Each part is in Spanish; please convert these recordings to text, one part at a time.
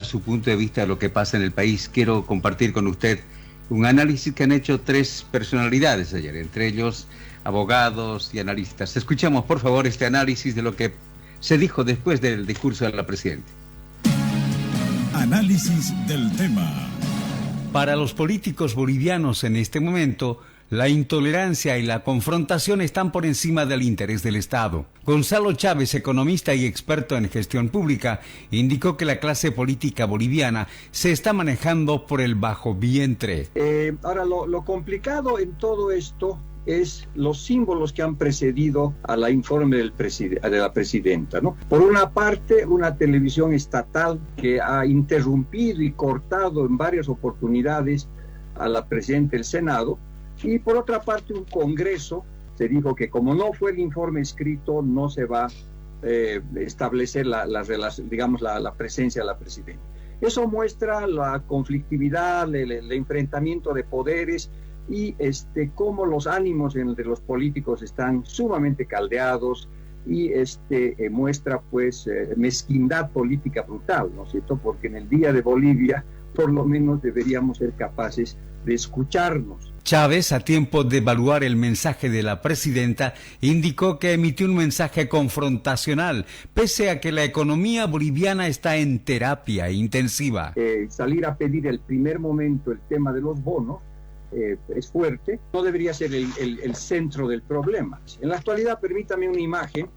su punto de vista de lo que pasa en el país. Quiero compartir con usted un análisis que han hecho tres personalidades ayer, entre ellos abogados y analistas. Escuchamos, por favor, este análisis de lo que se dijo después del discurso de la presidenta. Análisis del tema. Para los políticos bolivianos en este momento, la intolerancia y la confrontación están por encima del interés del Estado. Gonzalo Chávez, economista y experto en gestión pública, indicó que la clase política boliviana se está manejando por el bajo vientre. Ahora, lo complicado en todo esto es los símbolos que han precedido a la informe de la presidenta, ¿no? Por una parte, una televisión estatal que ha interrumpido y cortado en varias oportunidades a la presidenta del Senado, y por otra parte un Congreso. Se dijo que como no fue el informe escrito, no se va a establecer la presencia de la presidenta. Eso muestra la conflictividad, el enfrentamiento de poderes y cómo los ánimos de los políticos están sumamente caldeados, y muestra pues mezquindad política brutal, ¿no es cierto? Porque en el Día de Bolivia por lo menos deberíamos ser capaces de escucharnos. Chávez, a tiempo de evaluar el mensaje de la presidenta, indicó que emitió un mensaje confrontacional, pese a que la economía boliviana está en terapia intensiva. Salir a pedir el primer momento el tema de los bonos es fuerte, no debería ser el centro del problema. En la actualidad, permítame una imagen,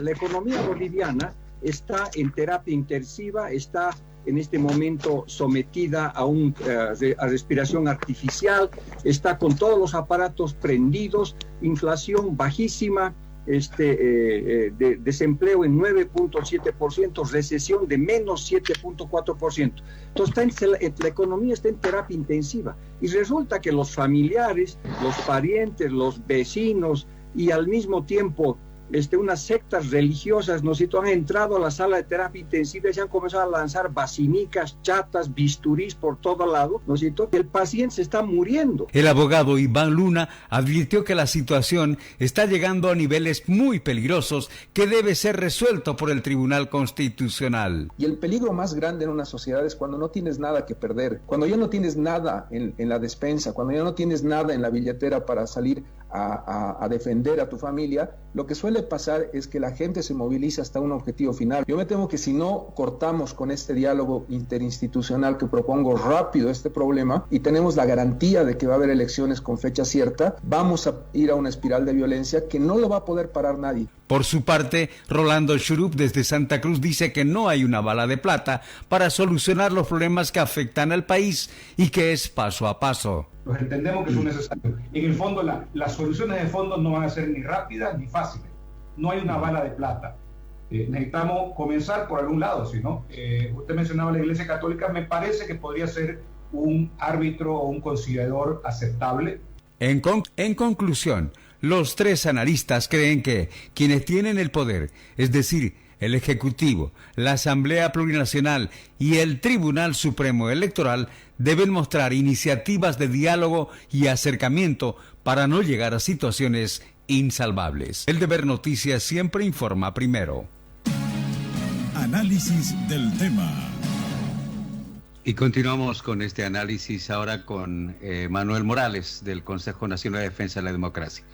la economía boliviana está en terapia intensiva, está en este momento sometida a respiración artificial, está con todos los aparatos prendidos, inflación bajísima, desempleo en 9.7%, recesión de menos 7.4%. Entonces la economía está en terapia intensiva, y resulta que los familiares, los parientes, los vecinos y al mismo tiempo unas sectas religiosas, ¿no es cierto?, han entrado a la sala de terapia intensiva y se han comenzado a lanzar basinicas, chatas, bisturís por todo lado, ¿no es cierto? El paciente se está muriendo. El abogado Iván Luna advirtió que la situación está llegando a niveles muy peligrosos que debe ser resuelto por el Tribunal Constitucional. Y el peligro más grande en una sociedad es cuando no tienes nada que perder, cuando ya no tienes nada en la despensa, cuando ya no tienes nada en la billetera para salir a defender a tu familia. Lo que suele pasar es que la gente se moviliza hasta un objetivo final. Yo me temo que si no cortamos con este diálogo interinstitucional que propongo rápido este problema, y tenemos la garantía de que va a haber elecciones con fecha cierta, vamos a ir a una espiral de violencia que no lo va a poder parar nadie. Por su parte, Rolando Churup desde Santa Cruz dice que no hay una bala de plata para solucionar los problemas que afectan al país y que es paso a paso. Pues entendemos que son necesarios. En el fondo, las soluciones de fondo no van a ser ni rápidas ni fáciles. No hay una bala de plata. Necesitamos comenzar por algún lado, si no. Usted mencionaba la Iglesia Católica, me parece que podría ser un árbitro o un conciliador aceptable. En conclusión, los tres analistas creen que quienes tienen el poder, es decir, el Ejecutivo, la Asamblea Plurinacional y el Tribunal Supremo Electoral, deben mostrar iniciativas de diálogo y acercamiento para no llegar a situaciones insalvables. El Deber Noticias siempre informa primero. Análisis del tema. Y continuamos con este análisis ahora con Manuel Morales, del Consejo Nacional de Defensa de la Democracia.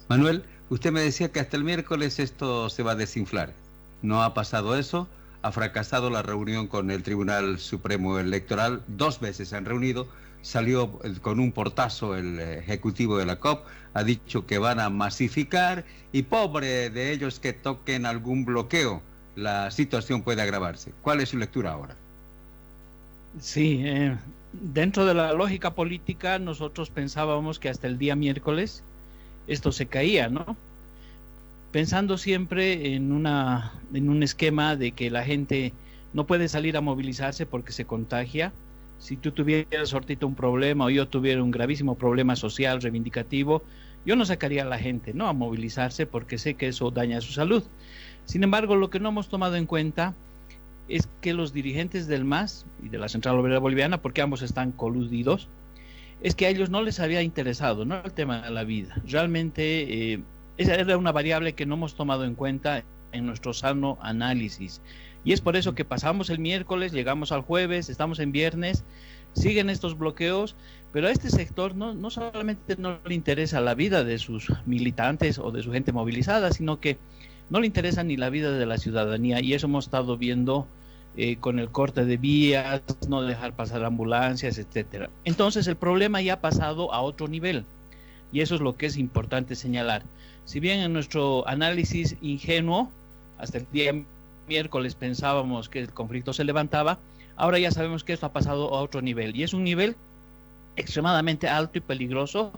Manuel, usted me decía que hasta el miércoles esto se va a desinflar. No ha pasado eso, ha fracasado la reunión con el Tribunal Supremo Electoral, 2 veces se han reunido, salió con un portazo el ejecutivo de la COP, ha dicho que van a masificar y pobre de ellos que toquen algún bloqueo, la situación puede agravarse. ¿Cuál es su lectura ahora? Sí, dentro de la lógica política nosotros pensábamos que hasta el día miércoles esto se caía, ¿no? Pensando siempre en un esquema de que la gente no puede salir a movilizarse porque se contagia. Si tú tuvieras ahorita un problema o yo tuviera un gravísimo problema social reivindicativo, yo no sacaría a la gente, ¿no?, a movilizarse porque sé que eso daña su salud. Sin embargo, lo que no hemos tomado en cuenta es que los dirigentes del MAS y de la Central Obrera Boliviana, porque ambos están coludidos, es que a ellos no les había interesado, ¿no?, el tema de la vida. Realmente esa era una variable que no hemos tomado en cuenta en nuestro sano análisis. Y es por eso que pasamos el miércoles, llegamos al jueves, estamos en viernes, siguen estos bloqueos, pero a este sector no solamente no le interesa la vida de sus militantes o de su gente movilizada, sino que no le interesa ni la vida de la ciudadanía, y eso hemos estado viendo con el corte de vías, no dejar pasar ambulancias, etcétera. Entonces el problema ya ha pasado a otro nivel, y eso es lo que es importante señalar. Si bien en nuestro análisis ingenuo, hasta el día miércoles pensábamos que el conflicto se levantaba, ahora ya sabemos que esto ha pasado a otro nivel, y es un nivel extremadamente alto y peligroso,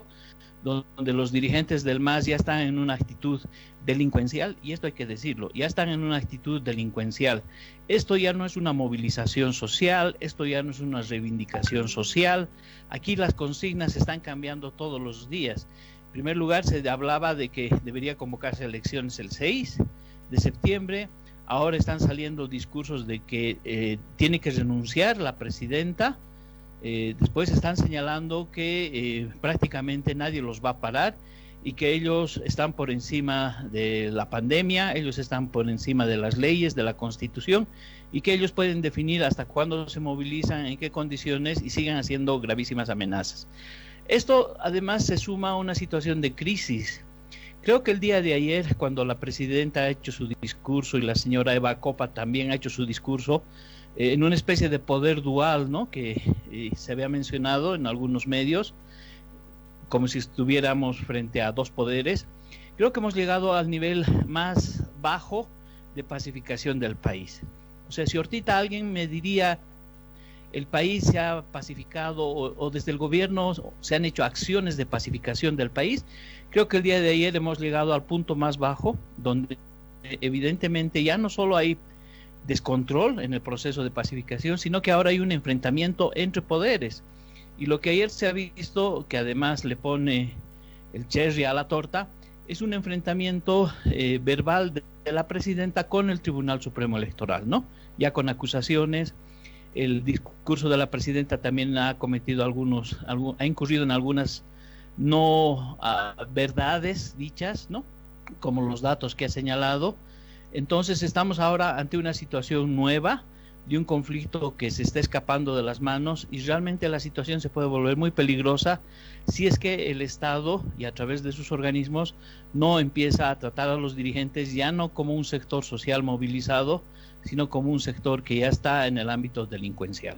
donde los dirigentes del MAS ya están en una actitud delincuencial, y esto hay que decirlo, ya están en una actitud delincuencial. Esto ya no es una movilización social, esto ya no es una reivindicación social. Aquí las consignas están cambiando todos los días. En primer lugar, se hablaba de que debería convocarse elecciones el 6 de septiembre. Ahora están saliendo discursos de que tiene que renunciar la presidenta. Después están señalando que prácticamente nadie los va a parar y que ellos están por encima de la pandemia, ellos están por encima de las leyes, de la Constitución, y que ellos pueden definir hasta cuándo se movilizan, en qué condiciones, y siguen haciendo gravísimas amenazas. Esto además se suma a una situación de crisis. Creo que el día de ayer, cuando la presidenta ha hecho su discurso y la señora Eva Copa también ha hecho su discurso, en una especie de poder dual, ¿no?, que se había mencionado en algunos medios, como si estuviéramos frente a dos poderes. Creo que hemos llegado al nivel más bajo de pacificación del país. O sea, si ahorita alguien me diría, el país se ha pacificado o desde el gobierno se han hecho acciones de pacificación del país, creo que el día de ayer hemos llegado al punto más bajo, donde evidentemente ya no solo hay descontrol en el proceso de pacificación, sino que ahora hay un enfrentamiento entre poderes. Y lo que ayer se ha visto, que además le pone el cherry a la torta, es un enfrentamiento verbal de la presidenta con el Tribunal Supremo Electoral, ¿no? Ya con acusaciones. El discurso de la presidenta también ha cometido ha incurrido en algunas no verdades dichas, ¿no?, como los datos que ha señalado. Entonces estamos ahora ante una situación nueva, de un conflicto que se está escapando de las manos, y realmente la situación se puede volver muy peligrosa si es que el Estado, y a través de sus organismos, no empieza a tratar a los dirigentes ya no como un sector social movilizado, sino como un sector que ya está en el ámbito delincuencial.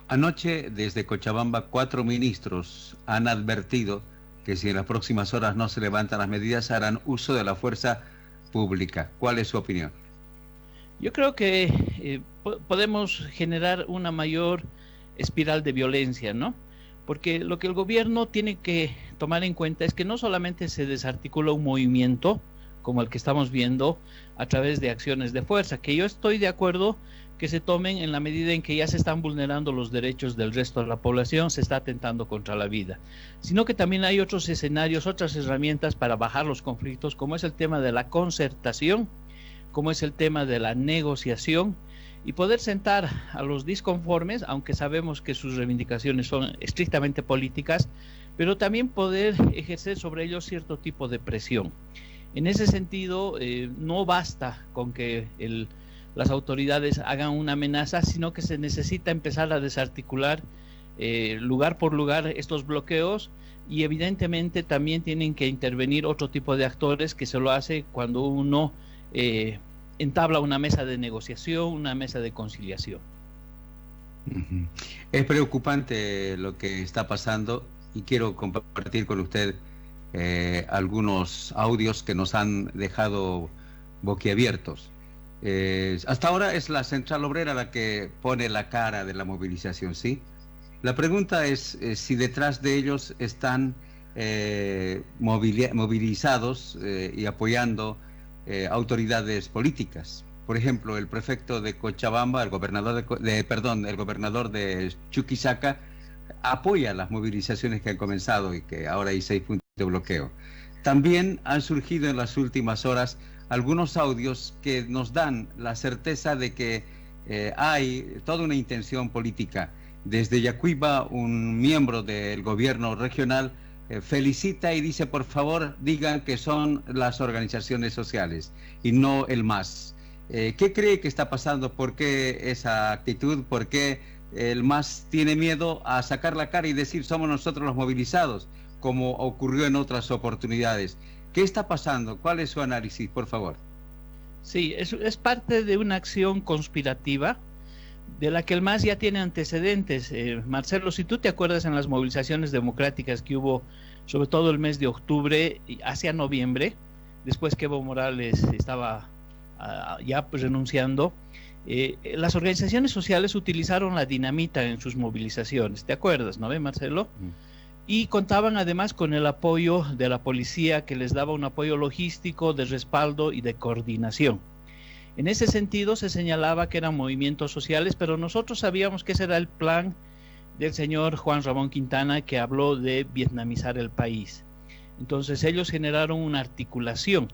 Anoche, desde Cochabamba, 4 ministros han advertido que si en las próximas horas no se levantan las medidas, harán uso de la fuerza pública. ¿Cuál es su opinión? Yo creo que podemos generar una mayor espiral de violencia, ¿no? Porque lo que el gobierno tiene que tomar en cuenta es que no solamente se desarticula un movimiento como el que estamos viendo a través de acciones de fuerza, que yo estoy de acuerdo que se tomen en la medida en que ya se están vulnerando los derechos del resto de la población, se está atentando contra la vida, sino que también hay otros escenarios, otras herramientas para bajar los conflictos, como es el tema de la concertación, como es el tema de la negociación, y poder sentar a los disconformes, aunque sabemos que sus reivindicaciones son estrictamente políticas, pero también poder ejercer sobre ellos cierto tipo de presión. En ese sentido, no basta con que las autoridades hagan una amenaza, sino que se necesita empezar a desarticular lugar por lugar estos bloqueos, y evidentemente también tienen que intervenir otro tipo de actores, que se lo hace cuando uno entabla una mesa de negociación, una mesa de conciliación. Es preocupante lo que está pasando, y quiero compartir con usted algunos audios que nos han dejado boquiabiertos. Hasta ahora es la Central Obrera la que pone la cara de la movilización, ¿sí? La pregunta es si detrás de ellos están movilizados y apoyando autoridades políticas. Por ejemplo, el prefecto de Cochabamba, el gobernador de Chuquisaca, apoya las movilizaciones que han comenzado y que ahora hay 6 puntos de bloqueo. También han surgido en las últimas horas algunos audios que nos dan la certeza de que hay toda una intención política. Desde Yacuiba, un miembro del gobierno regional felicita y dice, por favor, digan que son las organizaciones sociales y no el MAS. ¿Qué cree que está pasando? ¿Por qué esa actitud? ¿Por qué el MAS tiene miedo a sacar la cara y decir somos nosotros los movilizados, como ocurrió en otras oportunidades? ¿Qué está pasando? ¿Cuál es su análisis, por favor? Sí, es parte de una acción conspirativa de la que el MAS ya tiene antecedentes. Marcelo, si tú te acuerdas en las movilizaciones democráticas que hubo, sobre todo el mes de octubre hacia noviembre, después que Evo Morales estaba ya pues renunciando, las organizaciones sociales utilizaron la dinamita en sus movilizaciones, ¿te acuerdas, no ve, Marcelo? Y contaban además con el apoyo de la policía, que les daba un apoyo logístico, de respaldo y de coordinación. En ese sentido se señalaba que eran movimientos sociales, pero nosotros sabíamos que ese era el plan del señor Juan Ramón Quintana, que habló de vietnamizar el país. Entonces ellos generaron una articulación.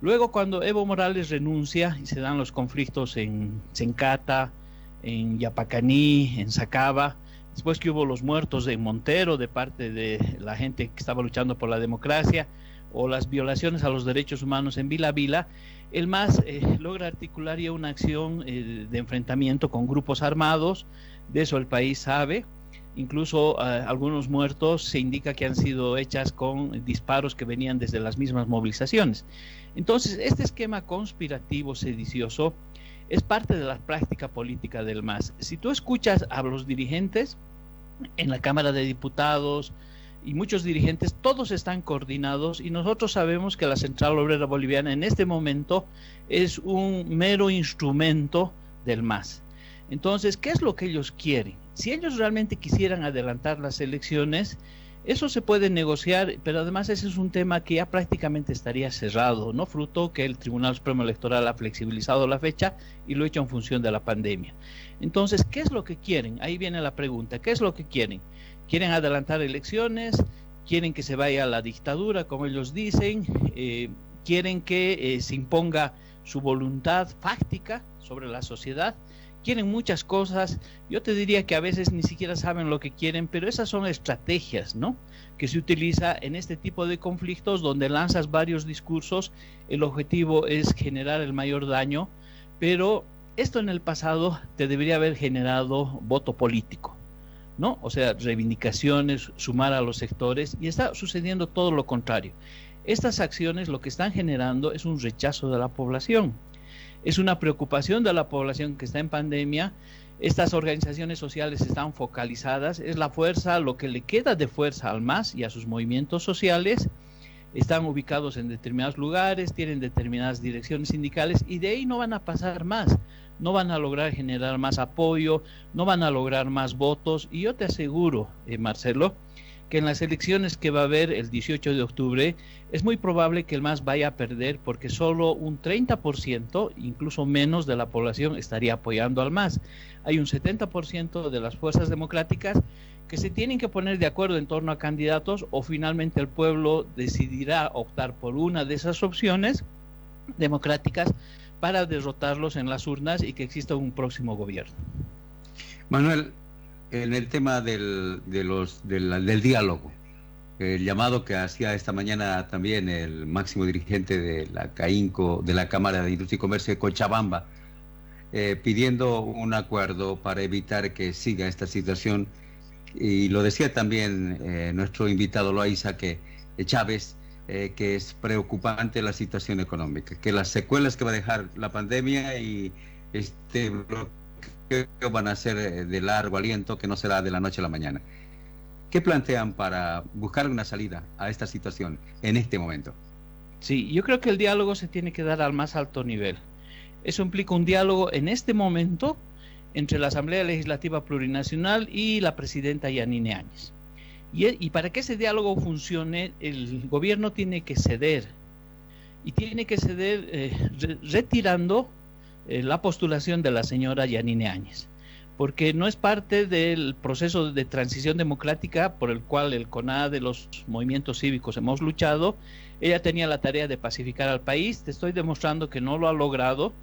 Luego, cuando Evo Morales renuncia y se dan los conflictos en Sencata, en Yapacaní, en Sacaba, después que hubo los muertos en Montero de parte de la gente que estaba luchando por la democracia, o las violaciones a los derechos humanos en Vila Vila, el MAS logra articular ya una acción de enfrentamiento con grupos armados. De eso el país sabe. Incluso algunos muertos se indica que han sido hechas con disparos que venían desde las mismas movilizaciones. Entonces, este esquema conspirativo sedicioso es parte de la práctica política del MAS. Si tú escuchas a los dirigentes en la Cámara de Diputados y muchos dirigentes, todos están coordinados, y nosotros sabemos que la Central Obrera Boliviana en este momento es un mero instrumento del MAS. Entonces, ¿qué es lo que ellos quieren? Si ellos realmente quisieran adelantar las elecciones, eso se puede negociar, pero además ese es un tema que ya prácticamente estaría cerrado, ¿no? Fruto que el Tribunal Supremo Electoral ha flexibilizado la fecha y lo ha hecho en función de la pandemia. Entonces, ¿qué es lo que quieren? Ahí viene la pregunta, ¿qué es lo que quieren? ¿Quieren adelantar elecciones? ¿Quieren que se vaya a la dictadura, como ellos dicen? ¿Quieren que se imponga su voluntad fáctica sobre la sociedad? Quieren muchas cosas. Yo te diría que a veces ni siquiera saben lo que quieren, pero esas son estrategias, ¿no?, que se utiliza en este tipo de conflictos donde lanzas varios discursos. El objetivo es generar el mayor daño, pero esto en el pasado te debería haber generado voto político, ¿no? O sea, reivindicaciones, sumar a los sectores, y está sucediendo todo lo contrario. Estas acciones lo que están generando es un rechazo de la población. Es una preocupación de la población que está en pandemia. Estas organizaciones sociales están focalizadas, es la fuerza, lo que le queda de fuerza al MAS y a sus movimientos sociales. Están ubicados en determinados lugares, tienen determinadas direcciones sindicales, y de ahí no van a pasar más. No van a lograr generar más apoyo, no van a lograr más votos, y yo te aseguro, Marcelo, que en las elecciones que va a haber el 18 de octubre es muy probable que el MAS vaya a perder, porque solo un 30%, incluso menos, de la población estaría apoyando al MAS. Hay un 70% de las fuerzas democráticas que se tienen que poner de acuerdo en torno a candidatos, o finalmente el pueblo decidirá optar por una de esas opciones democráticas para derrotarlos en las urnas y que exista un próximo gobierno. Manuel, en el tema del diálogo, el llamado que hacía esta mañana también el máximo dirigente de la CAINCO, de la Cámara de Industria y Comercio de Cochabamba, pidiendo un acuerdo para evitar que siga esta situación, y lo decía también nuestro invitado Loaiza Chávez, que es preocupante la situación económica, que las secuelas que va a dejar la pandemia y este bloqueo van a ser de largo aliento, que no será de la noche a la mañana. ¿Qué plantean para buscar una salida a esta situación en este momento? Sí, yo creo que el diálogo se tiene que dar al más alto nivel. Eso implica un diálogo en este momento entre la Asamblea Legislativa Plurinacional y la presidenta Yanine Áñez. Y para que ese diálogo funcione, el gobierno tiene que ceder, y tiene que ceder retirando la postulación de la señora Yanine Áñez, porque no es parte del proceso de transición democrática por el cual el CONADE, los movimientos cívicos, hemos luchado. Ella tenía la tarea de pacificar al país, te estoy demostrando que no lo ha logrado,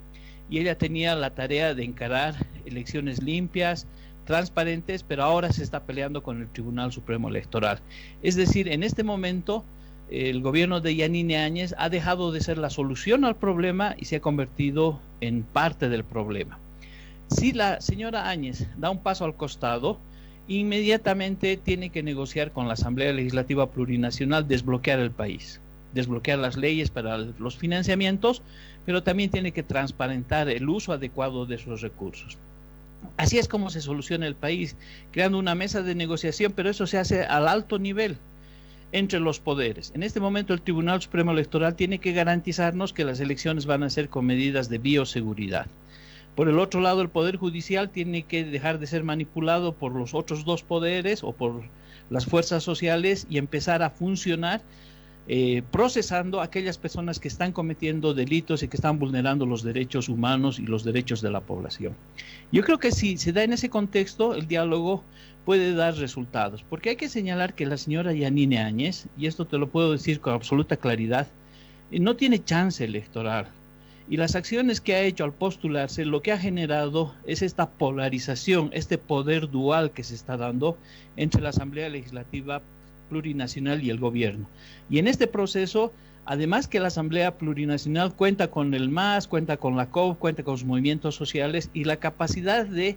y ella tenía la tarea de encarar elecciones limpias, transparentes, pero ahora se está peleando con el Tribunal Supremo Electoral. Es decir, en este momento el gobierno de Yanine Áñez ha dejado de ser la solución al problema y se ha convertido en parte del problema. Si la señora Áñez da un paso al costado, inmediatamente tiene que negociar con la Asamblea Legislativa Plurinacional, desbloquear el país, desbloquear las leyes para los financiamientos, pero también tiene que transparentar el uso adecuado de esos recursos. Así es como se soluciona el país, creando una mesa de negociación, pero eso se hace al alto nivel entre los poderes. En este momento el Tribunal Supremo Electoral tiene que garantizarnos que las elecciones van a ser con medidas de bioseguridad. Por el otro lado, el Poder Judicial tiene que dejar de ser manipulado por los otros dos poderes o por las fuerzas sociales y empezar a funcionar procesando a aquellas personas que están cometiendo delitos y que están vulnerando los derechos humanos y los derechos de la población. Yo creo que si se da en ese contexto, el diálogo puede dar resultados, porque hay que señalar que la señora Yanine Áñez, y esto te lo puedo decir con absoluta claridad, no tiene chance electoral. Y las acciones que ha hecho al postularse, lo que ha generado es esta polarización, este poder dual que se está dando entre la Asamblea Legislativa Plurinacional y el gobierno. Y en este proceso, además que la Asamblea Plurinacional cuenta con el MAS, cuenta con la COP, cuenta con los movimientos sociales y la capacidad de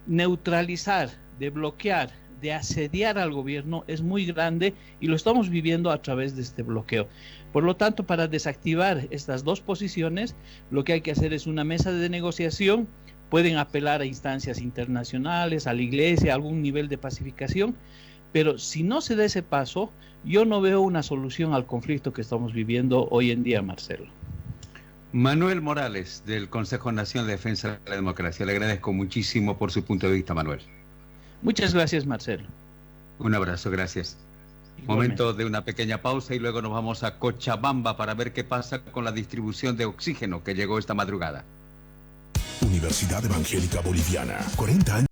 neutralizar, de bloquear, de asediar al gobierno es muy grande y lo estamos viviendo a través de este bloqueo. Por lo tanto, para desactivar estas dos posiciones, lo que hay que hacer es una mesa de negociación. Pueden apelar a instancias internacionales, a la iglesia, a algún nivel de pacificación, pero si no se da ese paso, yo no veo una solución al conflicto que estamos viviendo hoy en día, Marcelo. Manuel Morales, del Consejo Nacional de Defensa de la Democracia. Le agradezco muchísimo por su punto de vista, Manuel. Muchas gracias, Marcelo. Un abrazo, gracias. Igualmente. Momento de una pequeña pausa y luego nos vamos a Cochabamba para ver qué pasa con la distribución de oxígeno que llegó esta madrugada. Universidad Evangélica Boliviana, 40 años.